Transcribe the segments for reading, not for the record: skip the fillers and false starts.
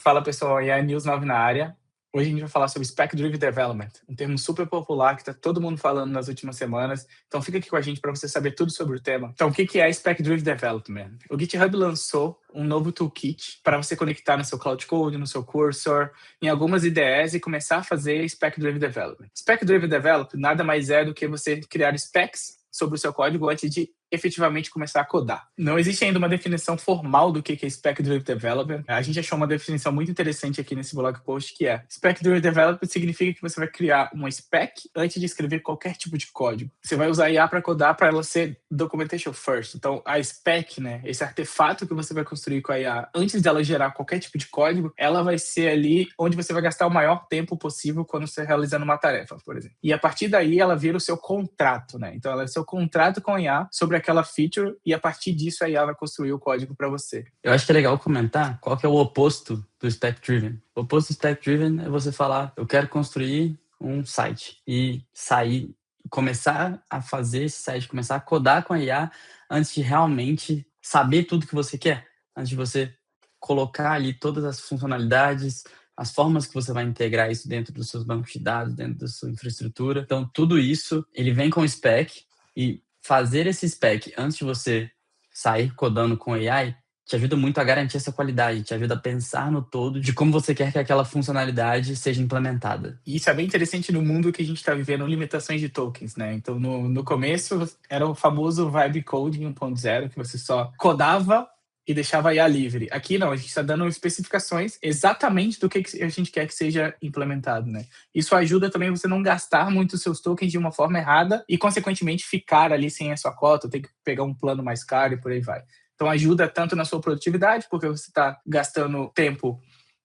Fala pessoal, AI News 9 na área. Hoje a gente vai falar sobre Spec Driven Development, um termo super popular que está todo mundo falando nas últimas semanas. Então fica aqui com a gente para você saber tudo sobre o tema. Então o que é Spec Driven Development? O GitHub lançou um novo toolkit para você conectar no seu Cloud Code, no seu Cursor, em algumas IDEs e começar a fazer Spec Driven Development. Spec Driven Development nada mais é do que você criar specs sobre o seu código antes de efetivamente começar a codar. Não existe ainda uma definição formal do que é Spec Driven Development. A gente achou uma definição muito interessante aqui nesse blog post, que é Spec Driven Development significa que você vai criar uma spec antes de escrever qualquer tipo de código. Você vai usar IA para codar para ela ser documentation first. Então, a spec, né, esse artefato que você vai construir com a IA antes dela gerar qualquer tipo de código, ela vai ser ali onde você vai gastar o maior tempo possível quando você realizando uma tarefa, por exemplo. E a partir daí, ela vira o seu contrato, né? Então, ela é o seu contrato com a IA sobre aquela feature e a partir disso a IA vai construir o código para você. Eu acho que é legal comentar qual que é o oposto do Spec Driven. O oposto do Spec Driven é você falar, eu quero construir um site e sair, começar a fazer esse site, começar a codar com a IA antes de realmente saber tudo que você quer, antes de você colocar ali todas as funcionalidades, as formas que você vai integrar isso dentro dos seus bancos de dados, dentro da sua infraestrutura. Então, tudo isso, ele vem com o spec e fazer esse spec antes de você sair codando com AI te ajuda muito a garantir essa qualidade, te ajuda a pensar no todo de como você quer que aquela funcionalidade seja implementada. E isso é bem interessante no mundo que a gente está vivendo, limitações de tokens, né? Então, no começo, era o famoso Vibe Coding 1.0, que você só codava e deixava a IA livre. Aqui não, a gente está dando especificações exatamente do que a gente quer que seja implementado, né? Isso ajuda também você não gastar muito os seus tokens de uma forma errada e, consequentemente, ficar ali sem a sua cota, ter que pegar um plano mais caro e por aí vai. Então, ajuda tanto na sua produtividade, porque você está gastando tempo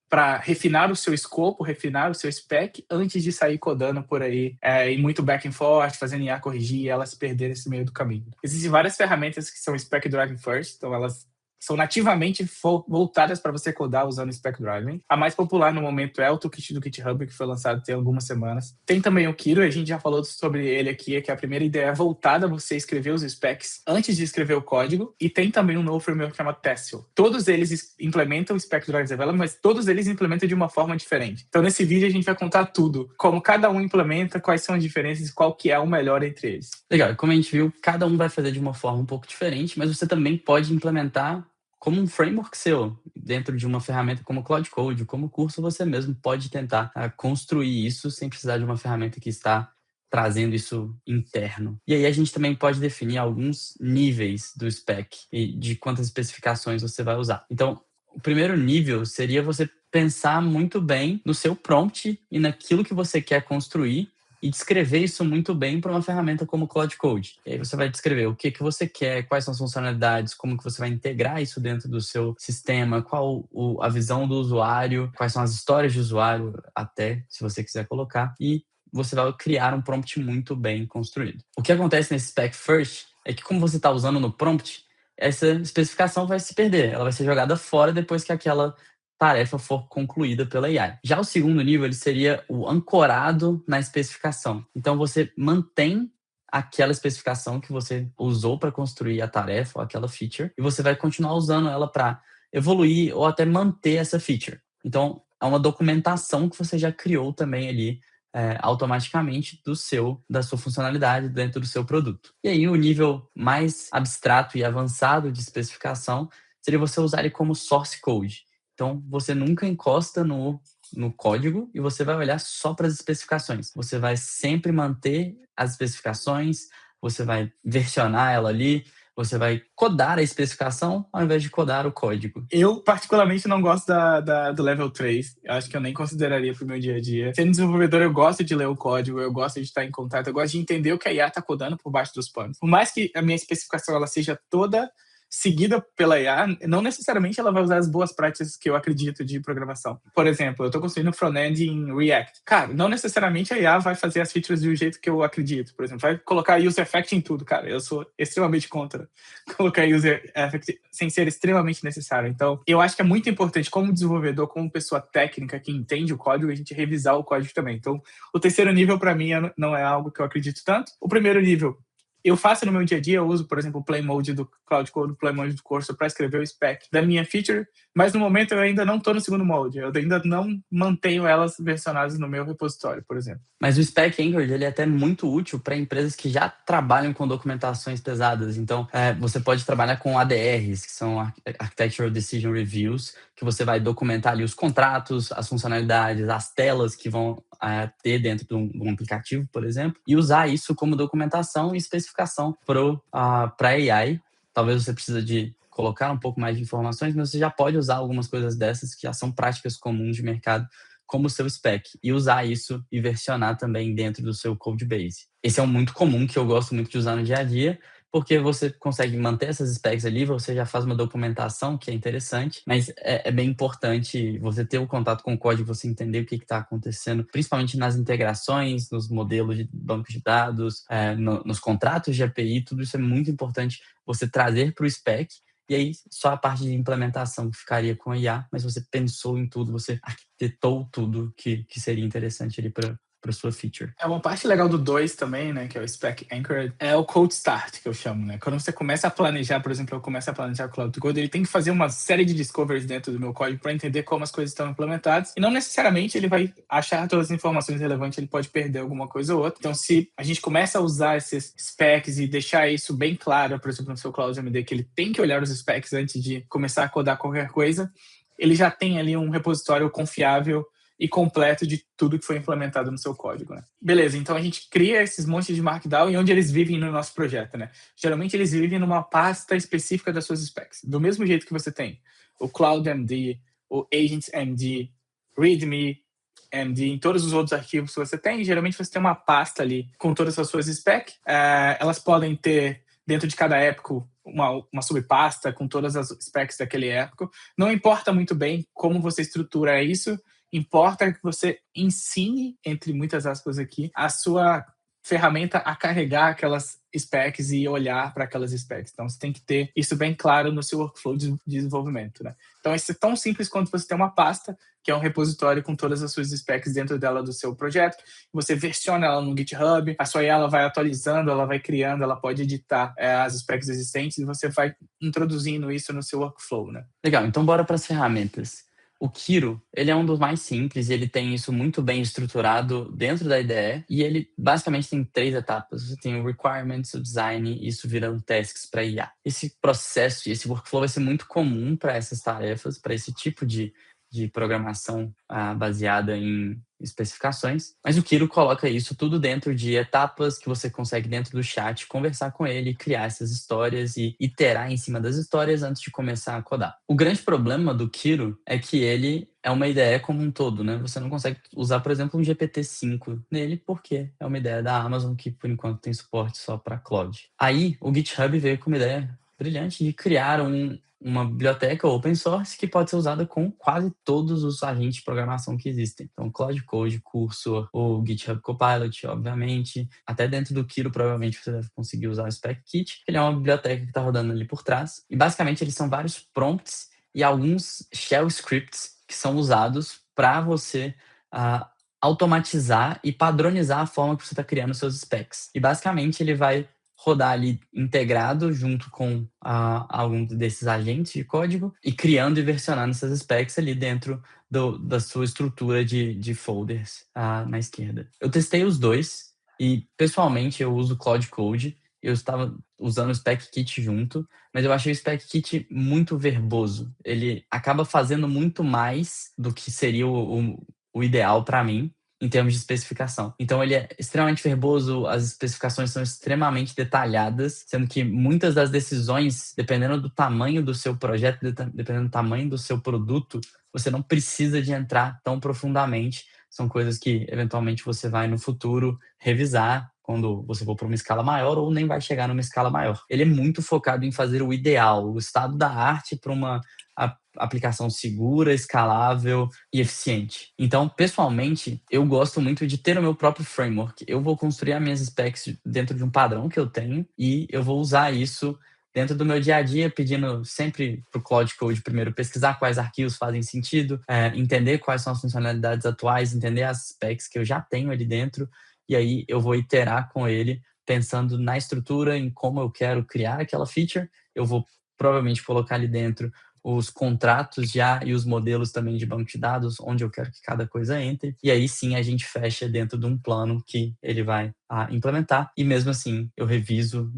para refinar o seu escopo, refinar o seu spec, antes de sair codando por aí, e muito back and forth, fazendo IA corrigir e ela se perder nesse meio do caminho. Existem várias ferramentas que são spec driving first, então elas são nativamente voltadas para você codar usando Spec Driving. A mais popular no momento é o Toolkit do GitHub, que foi lançado tem algumas semanas. Tem também o Kiro, a gente já falou sobre ele aqui, que a primeira ideia é voltada a você escrever os specs antes de escrever o código. E tem também um novo framework chamado Tessil. Todos eles implementam o Spec Driving Development, mas todos eles implementam de uma forma diferente. Então, nesse vídeo, a gente vai contar tudo. Como cada um implementa, quais são as diferenças e qual que é o melhor entre eles. Legal, como a gente viu, cada um vai fazer de uma forma um pouco diferente, mas você também pode implementar como um framework seu, dentro de uma ferramenta como Cloud Code, como curso, você mesmo pode tentar construir isso sem precisar de uma ferramenta que está trazendo isso interno. E aí a gente também pode definir alguns níveis do spec e de quantas especificações você vai usar. Então, o primeiro nível seria você pensar muito bem no seu prompt e naquilo que você quer construir e descrever isso muito bem para uma ferramenta como Cloud Code. E aí você vai descrever o que você quer, quais são as funcionalidades, como que você vai integrar isso dentro do seu sistema, qual a visão do usuário, quais são as histórias de usuário até, se você quiser colocar, e você vai criar um prompt muito bem construído. O que acontece nesse Spec First é que, como você está usando no prompt, essa especificação vai se perder, ela vai ser jogada fora depois que aquela tarefa for concluída pela AI. Já o segundo nível, ele seria o ancorado na especificação. Então, você mantém aquela especificação que você usou para construir a tarefa ou aquela feature e você vai continuar usando ela para evoluir ou até manter essa feature. Então, é uma documentação que você já criou também ali automaticamente da sua funcionalidade dentro do seu produto. E aí, o nível mais abstrato e avançado de especificação seria você usar ele como source code. Então, você nunca encosta no código e você vai olhar só para as especificações. Você vai sempre manter as especificações, você vai versionar ela ali, você vai codar a especificação ao invés de codar o código. Eu, particularmente, não gosto do Level 3. Eu acho que eu nem consideraria para o meu dia a dia. Sendo desenvolvedor, eu gosto de ler o código, eu gosto de estar em contato, eu gosto de entender o que a IA está codando por baixo dos panos. Por mais que a minha especificação ela seja toda seguida pela IA, não necessariamente ela vai usar as boas práticas que eu acredito de programação. Por exemplo, eu estou construindo um front-end em React. Cara, não necessariamente a IA vai fazer as features do jeito que eu acredito. Por exemplo, vai colocar user effect em tudo. Cara, eu sou extremamente contra colocar user effect sem ser extremamente necessário. Então, eu acho que é muito importante, como desenvolvedor, como pessoa técnica que entende o código, a gente revisar o código também. Então, o terceiro nível, para mim, não é algo que eu acredito tanto. O primeiro nível, eu faço no meu dia a dia, eu uso, por exemplo, o Play Mode do Cloud Code, o Play Mode do Cursor para escrever o spec da minha feature, mas no momento eu ainda não estou no segundo molde, eu ainda não mantenho elas versionadas no meu repositório, por exemplo. Mas o Spec Anchored, ele é até muito útil para empresas que já trabalham com documentações pesadas. Então, você pode trabalhar com ADRs, que são Architectural Decision Reviews, que você vai documentar ali os contratos, as funcionalidades, as telas que vão ter dentro de um aplicativo, por exemplo, e usar isso como documentação e especificação para AI. Talvez você precise de colocar um pouco mais de informações, mas você já pode usar algumas coisas dessas que já são práticas comuns de mercado, como o seu spec, e usar isso e versionar também dentro do seu code base. Esse é um muito comum que eu gosto muito de usar no dia a dia, porque você consegue manter essas specs ali, você já faz uma documentação que é interessante, mas é bem importante você ter o contato com o código, você entender o que está acontecendo, principalmente nas integrações, nos modelos de bancos de dados, nos contratos de API, tudo isso é muito importante você trazer para o spec. E aí, só a parte de implementação ficaria com a IA, mas você pensou em tudo, você arquitetou tudo que seria interessante ali para sua feature. Uma parte legal do 2 também, né, que é o Spec Anchored, é o Code Start, que eu chamo, né? Quando você começa a planejar, por exemplo, eu começo a planejar o Cloud Code, ele tem que fazer uma série de discoveries dentro do meu código para entender como as coisas estão implementadas, e não necessariamente ele vai achar todas as informações relevantes, ele pode perder alguma coisa ou outra. Então, se a gente começa a usar esses specs e deixar isso bem claro, por exemplo, no seu Cloud MD, que ele tem que olhar os specs antes de começar a codar qualquer coisa, ele já tem ali um repositório confiável e completo de tudo que foi implementado no seu código, né? Beleza, então a gente cria esses montes de Markdown e onde eles vivem no nosso projeto, né? Geralmente eles vivem numa pasta específica das suas specs. Do mesmo jeito que você tem o Cloud MD, o Agents MD, README MD, em todos os outros arquivos que você tem, geralmente você tem uma pasta ali com todas as suas specs. Elas podem ter, dentro de cada época, uma subpasta com todas as specs daquele época. Não importa muito bem como você estrutura isso, importa que você ensine, entre muitas aspas aqui, a sua ferramenta a carregar aquelas specs e olhar para aquelas specs. Então, você tem que ter isso bem claro no seu workflow de desenvolvimento, né? Então, isso é tão simples quanto você ter uma pasta, que é um repositório com todas as suas specs dentro dela do seu projeto. Você versiona ela no GitHub, a sua IA ela vai atualizando, ela vai criando, ela pode editar as specs existentes e você vai introduzindo isso no seu workflow, né? Legal, então bora para as ferramentas. O Kiro, ele é um dos mais simples, ele tem isso muito bem estruturado dentro da IDE e ele basicamente tem 3 etapas. Você tem o requirements, o design e isso virando tasks para IA. Esse processo e esse workflow vai ser muito comum para essas tarefas, para esse tipo de programação baseada em especificações, mas o Kiro coloca isso tudo dentro de etapas que você consegue dentro do chat conversar com ele, criar essas histórias e iterar em cima das histórias antes de começar a codar. O grande problema do Kiro é que ele é uma ideia como um todo, né? Você não consegue usar, por exemplo, um GPT-5 nele porque é uma ideia da Amazon que, por enquanto, tem suporte só para Cloud. Aí, o GitHub veio com uma ideia brilhante de criar uma biblioteca open source que pode ser usada com quase todos os agentes de programação que existem. Então, Cloud Code, Cursor, o GitHub Copilot, obviamente. Até dentro do Kiro, provavelmente, você deve conseguir usar o Spec Kit. Ele é uma biblioteca que está rodando ali por trás. E, basicamente, eles são vários prompts e alguns shell scripts que são usados para você automatizar e padronizar a forma que você está criando seus specs. E, basicamente, ele vai rodar ali integrado junto com algum desses agentes de código e criando e versionando essas specs ali dentro da sua estrutura de folders na esquerda. Eu testei os dois e, pessoalmente, eu uso Cloud Code. Eu estava usando o Spec Kit junto, mas eu achei o Spec Kit muito verboso. Ele acaba fazendo muito mais do que seria o ideal para mim, em termos de especificação. Então, ele é extremamente verboso, as especificações são extremamente detalhadas, sendo que muitas das decisões, dependendo do tamanho do seu projeto, dependendo do tamanho do seu produto, você não precisa de entrar tão profundamente. São coisas que, eventualmente, você vai no futuro revisar quando você for para uma escala maior ou nem vai chegar numa escala maior. Ele é muito focado em fazer o ideal, o estado da arte para uma aplicação segura, escalável e eficiente. Então, pessoalmente, eu gosto muito de ter o meu próprio framework. Eu vou construir as minhas specs dentro de um padrão que eu tenho e eu vou usar isso dentro do meu dia a dia, pedindo sempre para o Cloud Code primeiro pesquisar quais arquivos fazem sentido, entender quais são as funcionalidades atuais, entender as specs que eu já tenho ali dentro, e aí eu vou iterar com ele pensando na estrutura, em como eu quero criar aquela feature. Eu vou provavelmente colocar ali dentro os contratos já e os modelos também de banco de dados, onde eu quero que cada coisa entre. E aí sim a gente fecha dentro de um plano que ele vai implementar. E mesmo assim eu reviso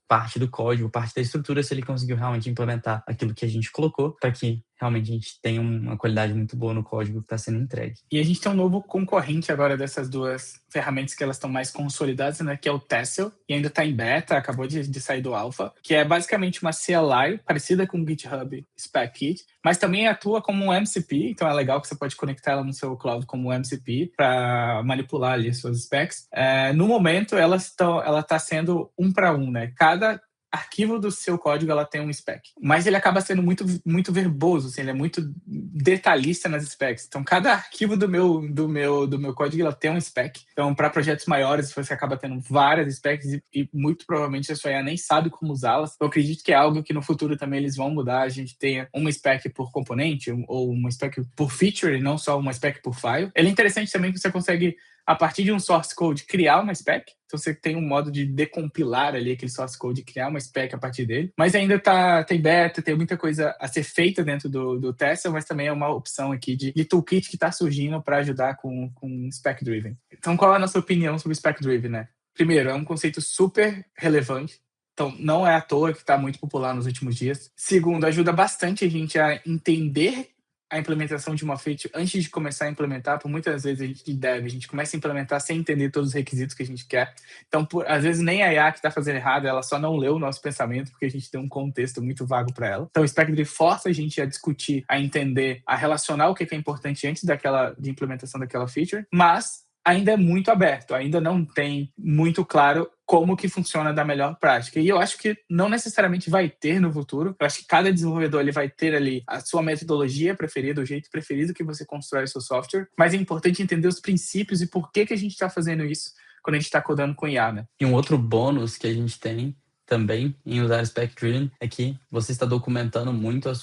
parte do código, parte da estrutura, se ele conseguiu realmente implementar aquilo que a gente colocou, para que realmente a gente tenha uma qualidade muito boa no código que está sendo entregue. E a gente tem um novo concorrente agora dessas duas ferramentas que elas estão mais consolidadas, né? Que é o Tessel, e ainda está em beta, acabou de sair do alpha, que é basicamente uma CLI parecida com o GitHub Spec Kit, mas também atua como um MCP, então é legal que você pode conectar ela no seu cloud como um MCP para manipular ali as suas specs. No momento, ela está sendo 1 para 1, né? Cada arquivo do seu código ela tem um spec, mas ele acaba sendo muito verboso, assim, ele é muito detalhista nas specs. Então cada arquivo do meu código ela tem um spec. Então para projetos maiores você acaba tendo várias specs e muito provavelmente a sua IA nem sabe como usá-las. Eu acredito que é algo que no futuro também eles vão mudar. A gente tenha uma spec por componente ou uma spec por feature e não só uma spec por file. Ele é interessante também que você consegue, a partir de um source code, criar uma spec. Então você tem um modo de decompilar ali aquele source code e criar uma spec a partir dele. Mas ainda tem beta, tem muita coisa a ser feita dentro do Tessel, mas também é uma opção aqui de toolkit que está surgindo para ajudar com spec driven. Então qual é a nossa opinião sobre spec driven, né? Primeiro, é um conceito super relevante. Então, não é à toa que está muito popular nos últimos dias. Segundo, ajuda bastante a gente a entender a implementação de uma feature antes de começar a implementar. Por muitas vezes a gente começa a implementar sem entender todos os requisitos que a gente quer. Então, às vezes nem a IA que está fazendo errado, ela só não leu o nosso pensamento porque a gente tem um contexto muito vago para ela. Então, o Spec Driven força a gente a discutir, a entender, a relacionar o que é importante antes de implementação daquela feature, mas ainda é muito aberto, ainda não tem muito claro como que funciona da melhor prática. E eu acho que não necessariamente vai ter no futuro. Eu acho que cada desenvolvedor ele vai ter ali a sua metodologia preferida, o jeito preferido que você constrói o seu software, mas é importante entender os princípios e por que a gente está fazendo isso quando a gente está codando com IA, né? E um outro bônus que a gente tem também em usar Spec Driven é que você está documentando muito a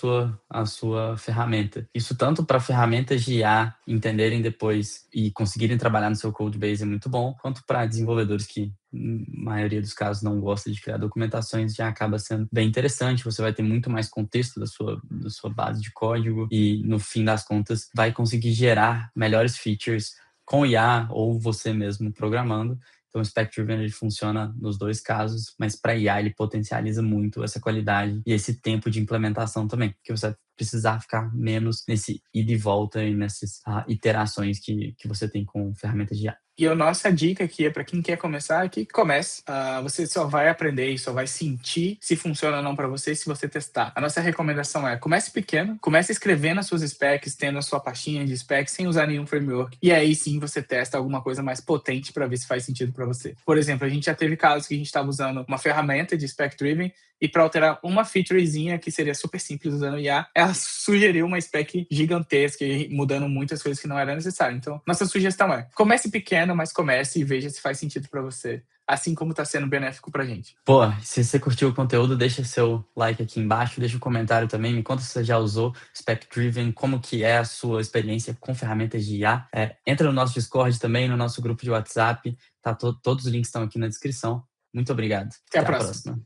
sua ferramenta. Isso tanto para ferramentas de IA entenderem depois e conseguirem trabalhar no seu codebase é muito bom, quanto para desenvolvedores que, na maioria dos casos, não gostam de criar documentações, já acaba sendo bem interessante. Você vai ter muito mais contexto da sua base de código e, no fim das contas, vai conseguir gerar melhores features com IA ou você mesmo programando. Então, o Spec Driven ele funciona nos dois casos, mas para IA ele potencializa muito essa qualidade e esse tempo de implementação também, porque você vai precisar ficar menos nesse ida e volta e nessas iterações que você tem com ferramentas de IA. E a nossa dica aqui é para quem quer começar, que comece. Você só vai aprender e só vai sentir se funciona ou não para você se você testar. A nossa recomendação é comece pequeno, comece escrevendo as suas specs, tendo a sua pastinha de specs sem usar nenhum framework. E aí sim você testa alguma coisa mais potente para ver se faz sentido para você. Por exemplo, a gente já teve casos que a gente estava usando uma ferramenta de spec driven e para alterar uma featurezinha que seria super simples usando IA, ela sugeriu uma spec gigantesca e mudando muitas coisas que não era necessário. Então, nossa sugestão é comece pequeno, mas comece e veja se faz sentido para você, assim como está sendo benéfico pra gente. Pô, se você curtiu o conteúdo, deixa seu like aqui embaixo, deixa um comentário também, me conta se você já usou Spec Driven, como que é a sua experiência com ferramentas de IA. Entra no nosso Discord também, no nosso grupo de WhatsApp, tá? Todos os links estão aqui na descrição. Muito obrigado. Até a próxima.